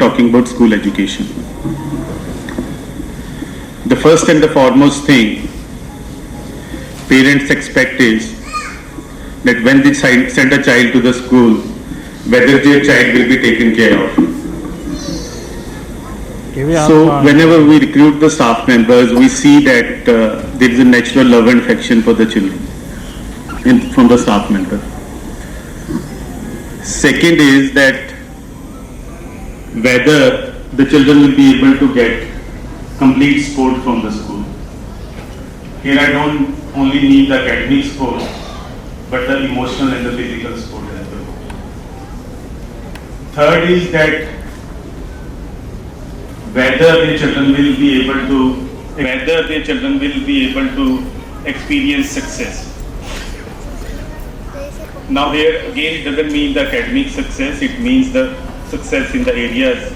talking about school education. The first and the foremost thing parents expect is that when they send a child to the school, whether their child will be taken care of. So whenever we recruit the staff members, we see that there is a natural love and affection for the children from the staff member. Second is that whether the children will be able to get complete support from the school. Here I don't only need the academic support, but the emotional and the physical support as well. Third is that whether the children will be able to experience success. Now here again it doesn't mean the academic success, it means the success in the areas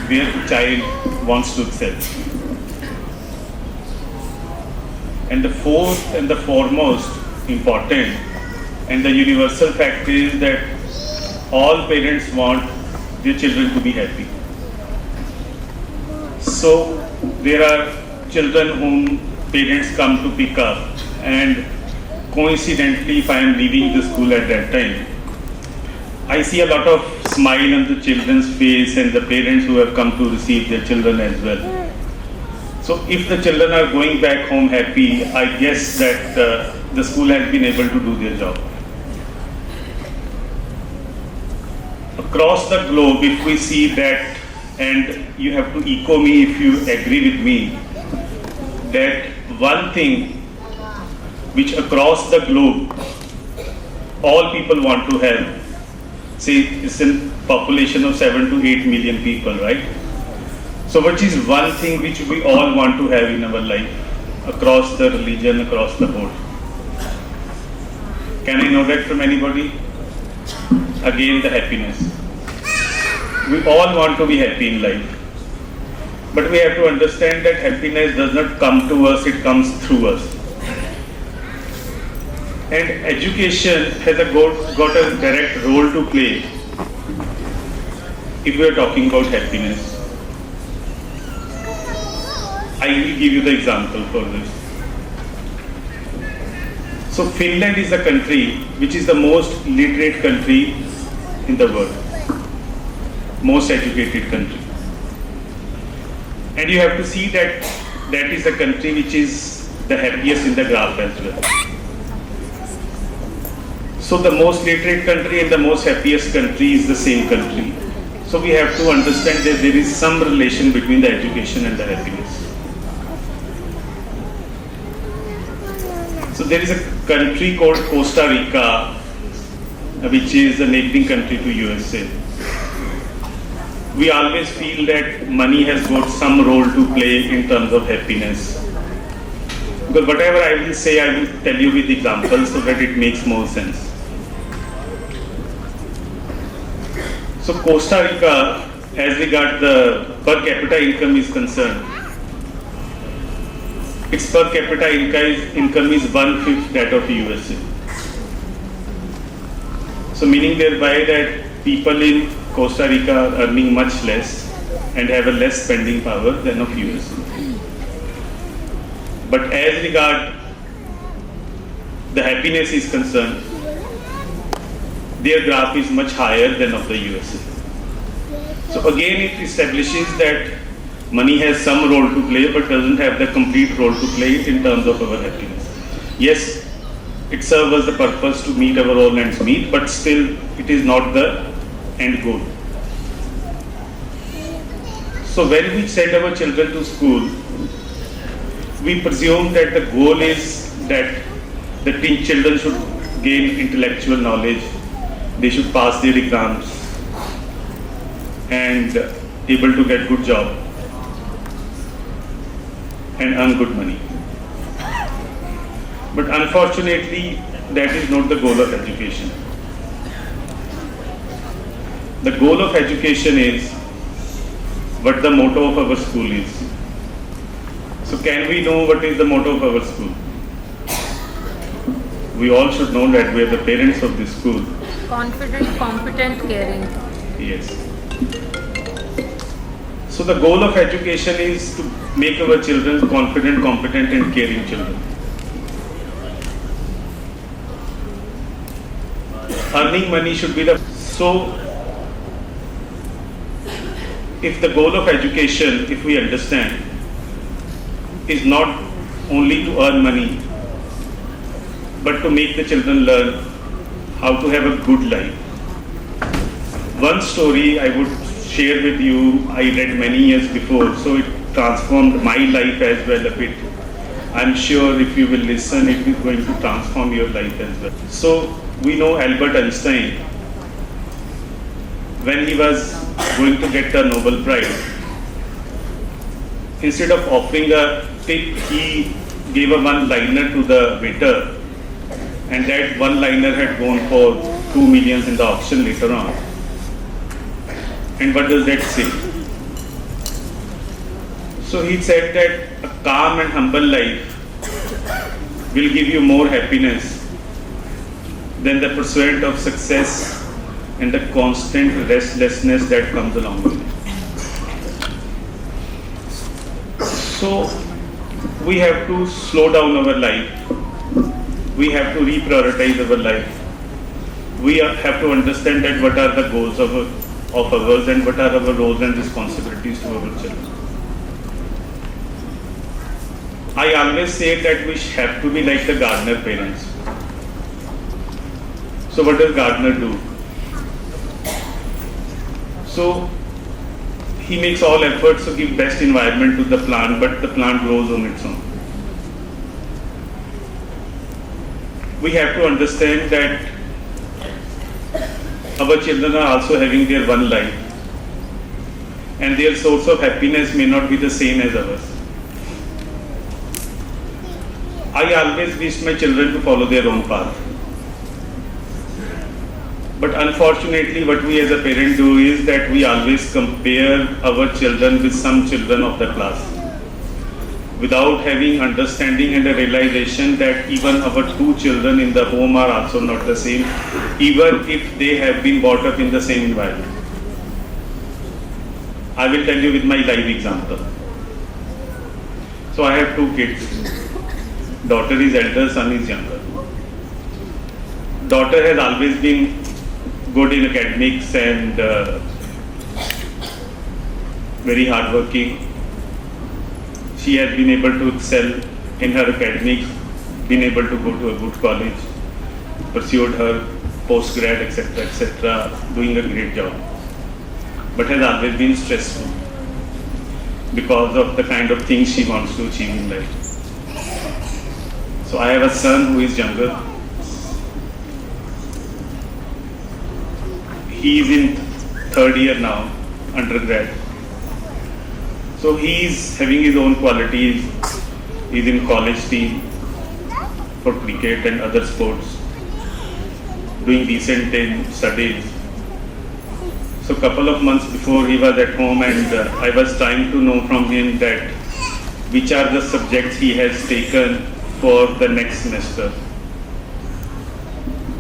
where the child wants to excel. And the fourth and the foremost important and the universal fact is that all parents want their children to be happy. So there are children whom parents come to pick up, and coincidentally if I am leaving the school at that time, I see a lot of smile on the children's face and the parents who have come to receive their children as well. So if the children are going back home happy, I guess that the school has been able to do their job. Across the globe, if we see that, and you have to echo me if you agree with me, that one thing which across the globe all people want to have, say it's a population of 7 to 8 million people, right? So which is one thing which we all want to have in our life, across the religion, across the board? Can I know that from anybody? Again, the happiness. We all want to be happy in life. But we have to understand that happiness does not come to us, it comes through us. And education has got a direct role to play if we are talking about happiness. I will give you the example for this. So Finland is a country which is the most literate country in the world, most educated country. And you have to see that that is a country which is the happiest in the graph as well. So the most literate country and the most happiest country is the same country. So we have to understand that there is some relation between the education and the happiness. So there is a country called Costa Rica, which is a neighboring country to USA. We always feel that money has got some role to play in terms of happiness. Because whatever I will say, I will tell you with examples so that it makes more sense. So Costa Rica, as regard the per capita income is concerned, its per capita income is 1/5 that of USA. So meaning thereby that people in Costa Rica are earning much less and have a less spending power than of USA. But as regard the happiness is concerned, their graph is much higher than of the USA. So again it establishes that money has some role to play but doesn't have the complete role to play in terms of our happiness. Yes, it serves as the purpose to meet our all ends meet, but still it is not the end goal. So when we send our children to school, we presume that the goal is that the children should gain intellectual knowledge, they should pass their exams and able to get good job and earn good money. But unfortunately, that is not the goal of education. The goal of education is what the motto of our school is. So can we know what is the motto of our school? We all should know that we are the parents of this school. Confident, competent, caring. Yes. So the goal of education is to make our children confident, competent and caring children. Earning money should be the... So if the goal of education, if we understand, is not only to earn money, but to make the children learn how to have a good life. One story I would share with you, I read many years before, so it transformed my life as well a bit. I'm sure if you will listen, it is going to transform your life as well. So we know Albert Einstein, when he was going to get the Nobel Prize, instead of offering a tip, he gave a one-liner to the waiter, and that one-liner had gone for 2 million in the auction later on. And what does that say? So he said that a calm and humble life will give you more happiness than the pursuit of success and the constant restlessness that comes along with it. So we have to slow down our life. We have to reprioritize our life. We have to understand that what are the goals of ours and what are our roles and responsibilities to our children. I always say that we have to be like the gardener parents. So what does gardener do? So he makes all efforts to give best environment to the plant, but the plant grows on its own. We have to understand that our children are also having their one life, and their source of happiness may not be the same as ours. I always wish my children to follow their own path. But unfortunately, what we as a parent do is that we always compare our children with some children of the class, without having understanding and a realization that even our two children in the home are also not the same, even if they have been brought up in the same environment. I will tell you with my live example. So I have two kids. Daughter is elder, son is younger. Daughter has always been good in academics and very hardworking. She has been able to excel in her academics, been able to go to a good college, pursued her post-grad, etc., doing a great job. But has always been stressful because of the kind of things she wants to achieve in life. So I have a son who is younger. He is in third year now, undergrad. So he is having his own qualities. He is in college team for cricket and other sports, doing decent in studies. So a couple of months before he was at home, and I was trying to know from him that which are the subjects he has taken for the next semester.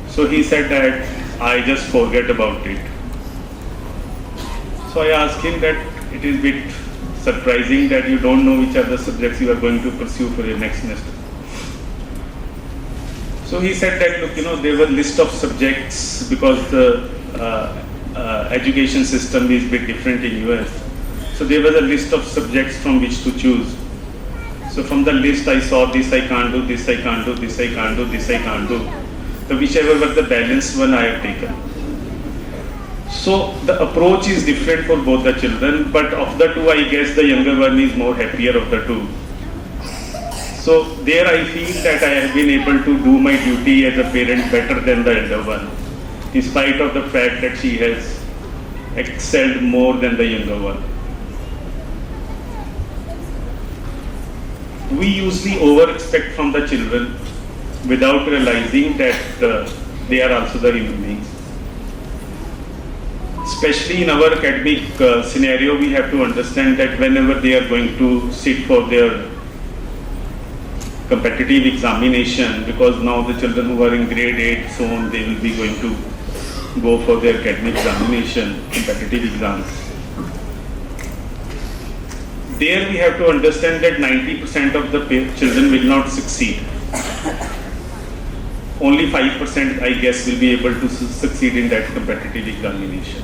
So he said that I just forget about it. So I asked him that it is a bit surprising that you don't know which are the subjects you are going to pursue for your next semester. So he said that, look, there were list of subjects because the education system is a bit different in US. So there was a list of subjects from which to choose. So from the list I saw this I can't do, this I can't do, this I can't do, this I can't do. So whichever was the balanced one I have taken. So the approach is different for both the children, but of the two I guess the younger one is more happier of the two. So there I feel that I have been able to do my duty as a parent better than the elder one, in spite of the fact that she has excelled more than the younger one. We usually over-expect from the children without realizing that they are also the human beings. Especially in our academic scenario, we have to understand that whenever they are going to sit for their competitive examination, because now the children who are in grade 8, so on, they will be going to go for their academic examination, competitive exams. There we have to understand that 90% of the children will not succeed. Only 5% I guess will be able to succeed in that competitive examination.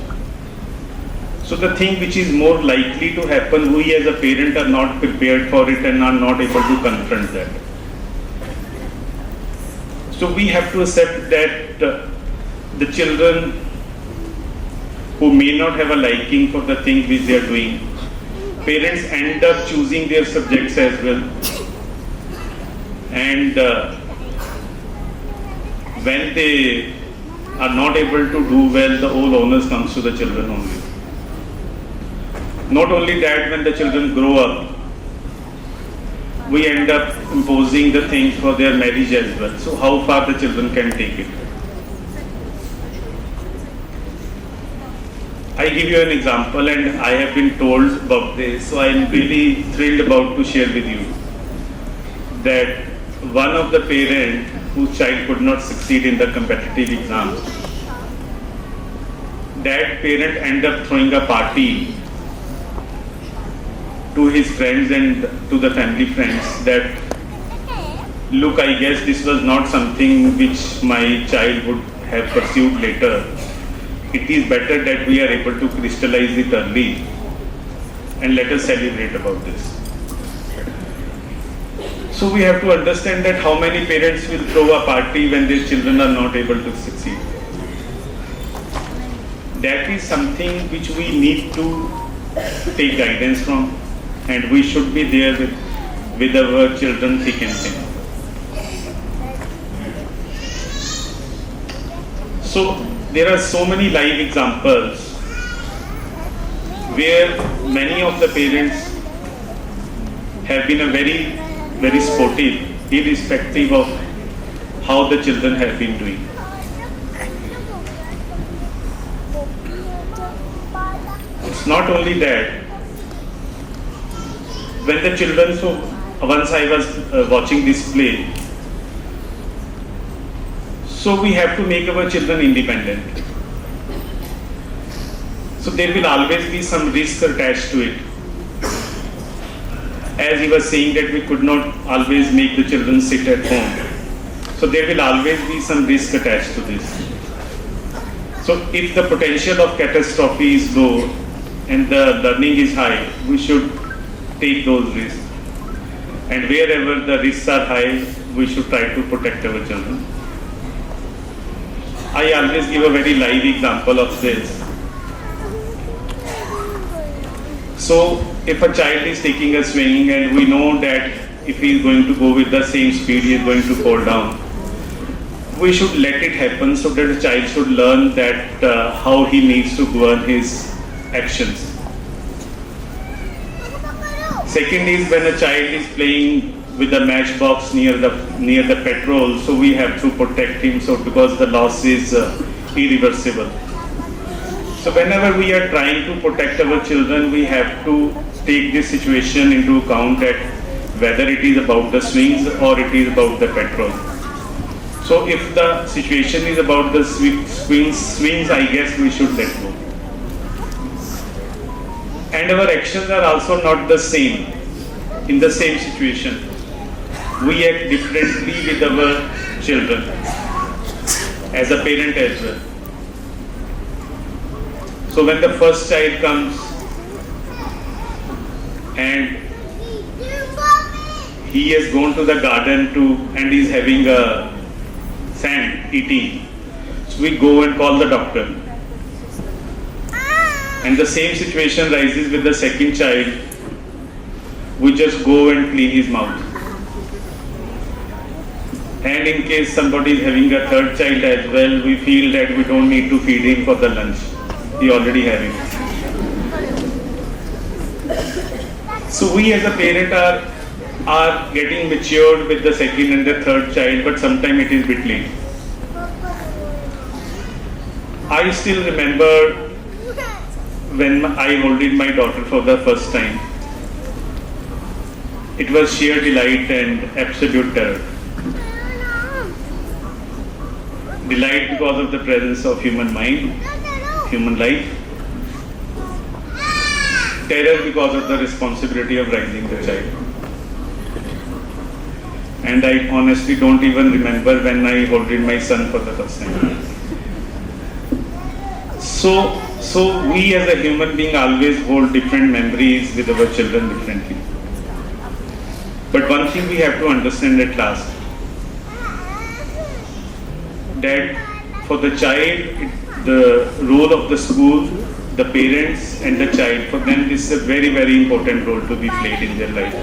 So the thing which is more likely to happen, we as a parent are not prepared for it and are not able to confront that. So we have to accept that the children who may not have a liking for the thing which they are doing, parents end up choosing their subjects as well. And when they are not able to do well, the whole onus comes to the children only. Not only that, when the children grow up, we end up imposing the things for their marriage as well. So how far the children can take it? I give you an example, and I have been told about this, so I am really thrilled about to share with you that one of the parents whose child could not succeed in the competitive exam, that parent ended up throwing a party to his friends and to the family friends that, look, I guess this was not something which my child would have pursued later. It is better that we are able to crystallize it early and let us celebrate about this. So we have to understand that how many parents will throw a party when their children are not able to succeed. That is something which we need to take guidance from, and we should be there with our children thick and thin. So there are so many live examples where many of the parents have been very sportive, irrespective of how the children have been doing. It's not only that. When the children, so once I was watching this play, so we have to make our children independent. So there will always be some risk attached to it. As he was saying that we could not always make the children sit at home. So there will always be some risk attached to this. So if the potential of catastrophe is low and the learning is high, we should take those risks. And wherever the risks are high, we should try to protect our children. I always give a very live example of this. So if a child is taking a swing and we know that if he is going to go with the same speed, he is going to fall down, we should let it happen so that the child should learn that how he needs to govern his actions. Second is when a child is playing with the matchbox near the petrol, so we have to protect him, so because the loss is irreversible. So whenever we are trying to protect our children, we have to take this situation into account, that whether it is about the swings or it is about the petrol. So if the situation is about the swings, I guess we should let go. And our actions are also not the same in the same situation. We act differently with our children as a parent as well. So when the first child comes and he has gone to the garden and is having a sand eating, so we go and call the doctor. And the same situation rises with the second child. We just go and clean his mouth. And in case somebody is having a third child as well, we feel that we don't need to feed him for the lunch. He already having it. So we as a parent are getting matured with the second and the third child, but sometimes it is a bit late. I still remember when I holded my daughter for the first time. It was sheer delight and absolute terror. Delight because of the presence of human mind, human life. terror because of the responsibility of raising the child. And I honestly don't even remember when I holded my son for the first time. So we as a human being always hold different memories with our children differently. But one thing we have to understand at last, that for the child, the role of the school, the parents and the child, for them this is a very, very important role to be played in their life.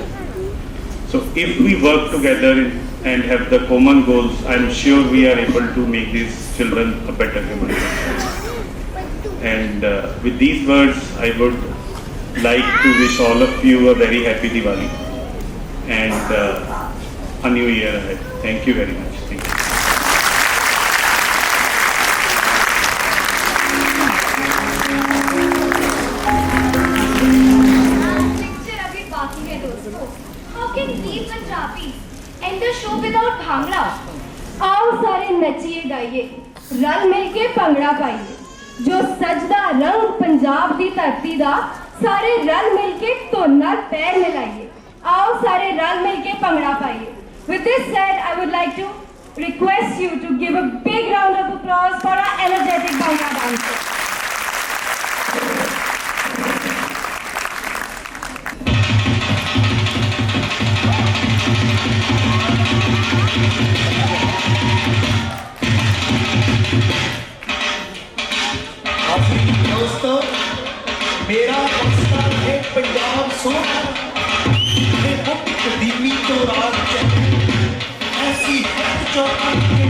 So if we work together and have the common goals, I'm sure we are able to make these children a better human being. And with these words, I would like to wish all of you a very happy Diwali and a new year ahead. Thank you very much. Thank you. How can we Punjabis end the show without bhangra? आओ सारे नचिए गाइए, रल मिल के भंगड़ा पाइए, जो सजदा रंग पंजाब दी धरती दा, सारे रल मिल के धुन नाल पैर मिलाइए, आओ सारे रल मिल के भंगड़ा पाइए. With this said, I would like to request you to give a big round of applause for our energetic bhangra dancers. दोस्तों, मेरा मकसद है पंजाब सोना, ये मुक्त कदीमी तो राज ऐसी चौकी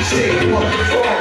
Say what the fuck.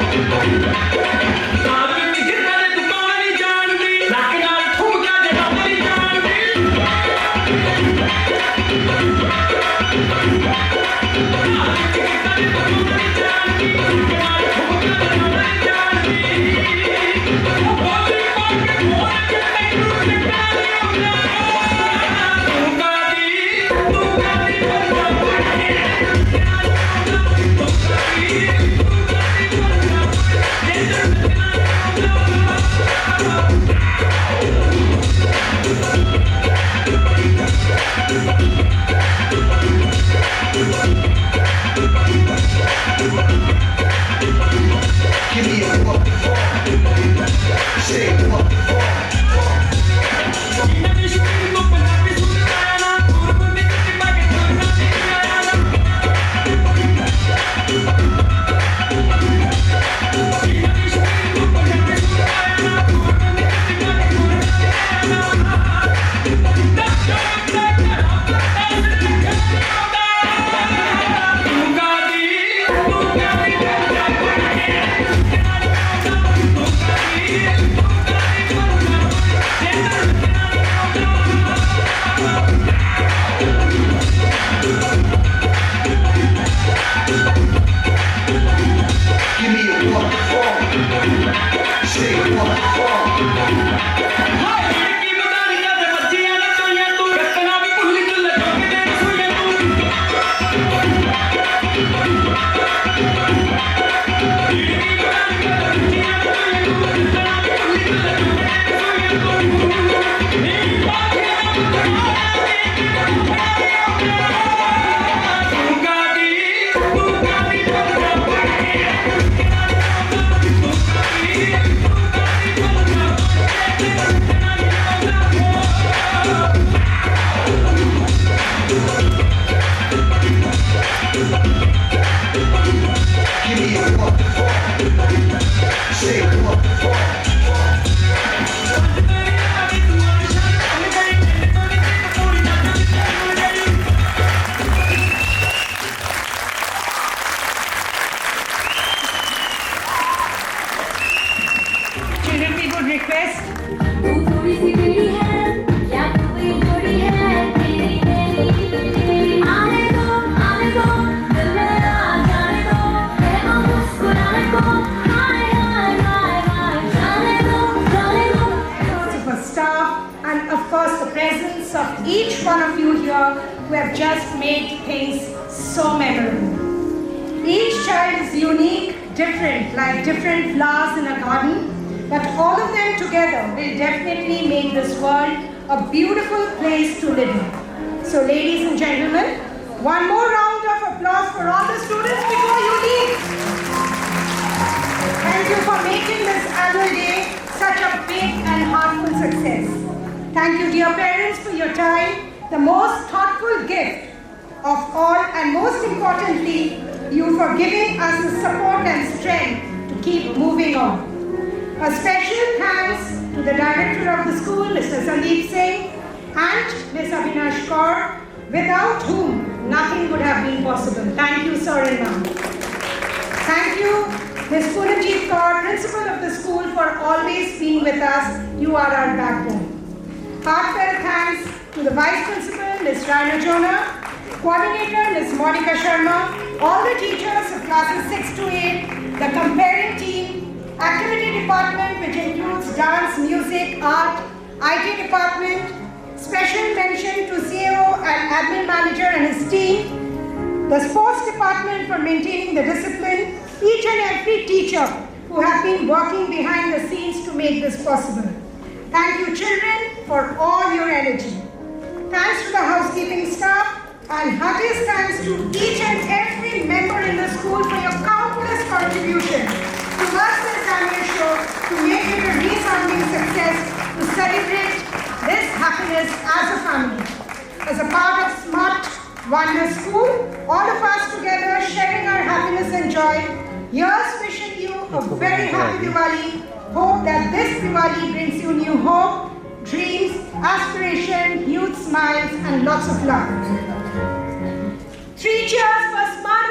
Children, we would request तू थोड़ी सी मेरी है या तू कोई थोड़ी है तेरी मेरी आने दो दिल मेरा जाने दो है मुस्कुराने को हाय हाय हाय हाय जाने दो of a staff and of course the presence of each one of you here who have just made things so memorable. Each child is unique, different, like different flowers in a garden, but all of them together will definitely make this world a beautiful place to live in. So ladies and gentlemen, one more round of applause for all the students before you leave. Thank you for making this annual day such a big and heartful success. Thank you dear parents for your time, the most thoughtful gift of all, and most importantly, you for giving us the support and strength to keep moving on. A special thanks to the director of the school, Mr. Sandeep Singh, and Ms. Avinash Kaur, without whom nothing would have been possible. Thank you, sir and ma'am. Thank you, Ms. Punajit Kaur, principal of the school, for always being with us. You are our backbone. Heartfelt thanks to the vice principal, Ms. Raina Jona, coordinator, Ms. Monica Sharma, all the teachers of classes 6 to 8, the comparing team, activity department which includes dance, music, art, IT department, special mention to CEO and admin manager and his team, the sports department for maintaining the discipline, each and every teacher who have been working behind the scenes to make this possible. Thank you children for all your energy. Thanks to the housekeeping staff, and heartiest thanks to each and every member in the school for your countless contributions towards this annual show to make it a resounding success, to celebrate this happiness as a family. As a part of Smart Wonder School, all of us together sharing our happiness and joy, here's wishing you a very happy Diwali. Hope that this Diwali brings you new hope, dreams, aspiration, huge smiles and lots of love. 3 cheers for Smart